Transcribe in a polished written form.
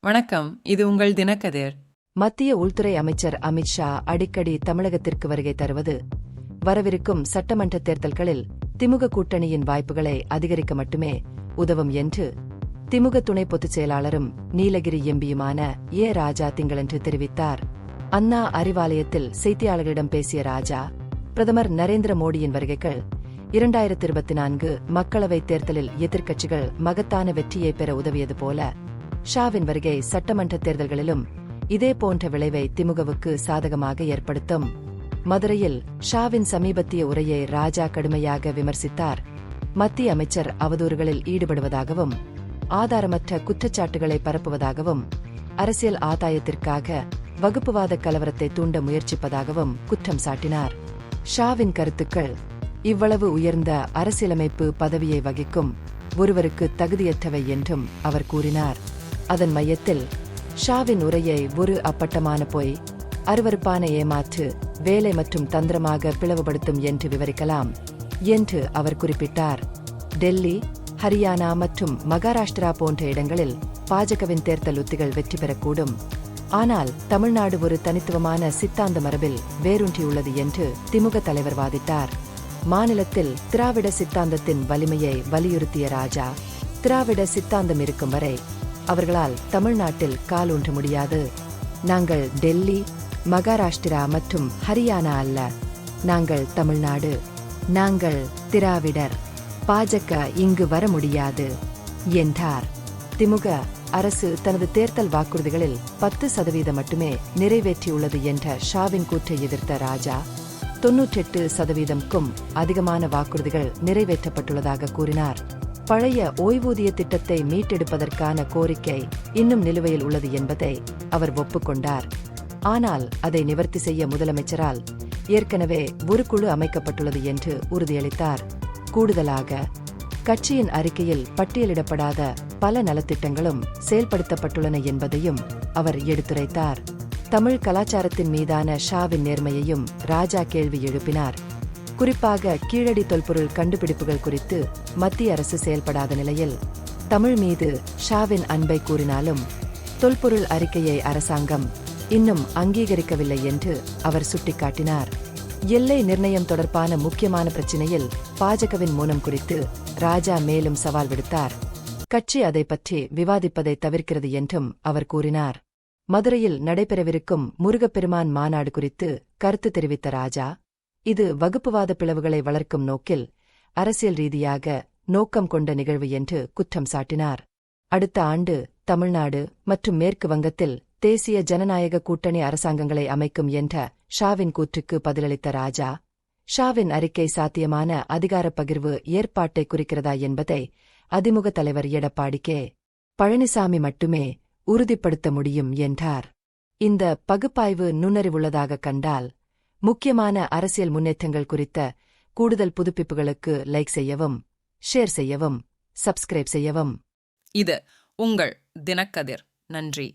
வணக்கம், இது உங்கள் தினக்கதிர். மத்திய உள்துறை அமைச்சர் அமித் ஷா அடிக்கடி தமிழகத்திற்கு வருகை தருவது வரவிருக்கும் சட்டமன்ற தேர்தல்களில் திமுக கூட்டணியின் வாய்ப்புகளை அதிகரிக்க மட்டுமே உதவும் என்று திமுக துணை பொதுச் செயலாளரும் நீலகிரி எம்பியுமான ஏ. ராஜா திங்களன்று தெரிவித்தார். அண்ணா அறிவாலயத்தில் செய்தியாளர்களிடம் பேசிய ராஜா, பிரதமர் நரேந்திர மோடியின் வருகைகள் 2024 மக்களவைத் தேர்தலில் எதிர்க்கட்சிகள் மகத்தான வெற்றியை பெற உதவியது போல ஷாவின் வருகை சட்டமன்ற தேர்தல்களிலும் இதேபோன்ற விளைவை திமுகவுக்கு சாதகமாக ஏற்படுத்தும். மதுரையில் ஷாவின் சமீபத்திய உரையை ராஜா கடுமையாக விமர்சித்தார். மத்திய அமைச்சர் அவதூறுகளில் ஈடுபடுவதாகவும் ஆதாரமற்ற குற்றச்சாட்டுகளை பரப்புவதாகவும் அரசியல் ஆதாயத்திற்காக வகுப்புவாத கலவரத்தை தூண்ட முயற்சிப்பதாகவும் குற்றம் சாட்டினார். ஷாவின் கருத்துக்கள் இவ்வளவு உயர்ந்த அரசியலமைப்பு பதவியை வகிக்கும் ஒருவருக்கு தகுதியற்றவை என்றும் அவர் கூறினார். அதன் மையத்தில் ஷாவின் உரையை ஒரு அப்பட்டமான பொய், அருவருப்பான ஏமாற்று வேலை மற்றும் தந்திரமாக பிளவுபடுத்தும் என்று விவரிக்கலாம் என்று அவர் குறிப்பிட்டார். டெல்லி, ஹரியானா மற்றும் மகாராஷ்டிரா போன்ற இடங்களில் பாஜகவின் தேர்தல் உத்திகள் வெற்றி பெறக்கூடும். ஆனால் தமிழ்நாடு ஒரு தனித்துவமான சித்தாந்த மரபில் வேரூன்றியுள்ளது என்று திமுக தலைவர் வாதிட்டார். மாநிலத்தில் திராவிட சித்தாந்தத்தின் வலிமையை வலியுறுத்திய ராஜா, திராவிட சித்தாந்தம் இருக்கும் வரை அவர்களால் தமிழ்நாட்டில் காலூன்ற முடியாது. நாங்கள் டெல்லி, மகாராஷ்டிரா மற்றும் ஹரியானா அல்ல, நாங்கள் தமிழ்நாடு, நாங்கள் திராவிடர், பாஜக இங்கு வர முடியாது என்றார். திமுக அரசு தனது தேர்தல் வாக்குறுதிகளில் 10% மட்டுமே நிறைவேற்றியுள்ளது என்ற ஷாவின் கூற்றை எதிர்த்த ராஜா, 98%க்கும் அதிகமான வாக்குறுதிகள் நிறைவேற்றப்பட்டுள்ளதாக கூறினார். பழைய ஓய்வூதிய திட்டத்தை மீட்டெடுப்பதற்கான கோரிக்கை இன்னும் நிலுவையில் உள்ளது என்பதை அவர் ஒப்புக்கொண்டார். ஆனால் அதை நிவர்த்தி செய்ய முதலமைச்சரால் ஏற்கனவே ஒரு குழு அமைக்கப்பட்டுள்ளது என்று உறுதியளித்தார். கூடுதலாக கட்சியின் அறிக்கையில் பட்டியலிடப்படாத பல நலத்திட்டங்களும் செயல்படுத்தப்பட்டுள்ளன என்பதையும் அவர் எடுத்துரைத்தார். தமிழ் கலாச்சாரத்தின் மீதான ஷாவின் நேர்மையையும் ராஜா கேள்வி எழுப்பினார். குறிப்பாக கீழடி தொல்பொருள் கண்டுபிடிப்புகள் குறித்து மத்திய அரசு செயல்படாத நிலையில் தமிழ் மீது ஷாவின் அன்பை கூறினாலும் தொல்பொருள் அறிக்கையை அரசாங்கம் இன்னும் அங்கீகரிக்கவில்லை என்று அவர் சுட்டிக்காட்டினார். எல்லை நிர்ணயம் தொடர்பான முக்கியமான பிரச்சினையில் பாஜகவின் மௌனம் குறித்து ராஜா மேலும் சவால் விடுத்தார். கட்சி அதை பற்றி விவாதிப்பதை தவிர்க்கிறது என்றும் அவர் கூறினார். மதுரையில் நடைபெறவிருக்கும் முருகப்பெருமான் மாநாடு குறித்து கருத்து தெரிவித்த ராஜா, இது வகுப்புவாத பிளவுகளை வளர்க்கும் நோக்கில் அரசியல் ரீதியாக நோக்கம் கொண்ட நிகழ்வு என்று குற்றம் சாட்டினார். அடுத்த ஆண்டு தமிழ்நாடு மற்றும் மேற்கு வங்கத்தில் தேசிய ஜனநாயக கூட்டணி அரசாங்கங்களை அமைக்கும் என்ற ஷாவின் கூற்றுக்கு பதிலளித்த ராஜா, ஷாவின் அறிக்கை சாத்தியமான அதிகாரப் பகிர்வு ஏற்பாட்டை குறிக்கிறதா என்பதை அதிமுக தலைவர் எடப்பாடி கே. பழனிசாமி மட்டுமே உறுதிப்படுத்த முடியும் என்றார். இந்த பகுப்பாய்வு நுண்ணறிவுள்ளதாக கண்டால் முக்கியமான அரசியல் முன்னேற்றங்கள் குறித்த கூடுதல் புதுப்பிப்புகளுக்கு லைக் செய்யவும், ஷேர் செய்யவும், சப்ஸ்கிரைப் செய்யவும். இது உங்கள் தினக்கதிர். நன்றி.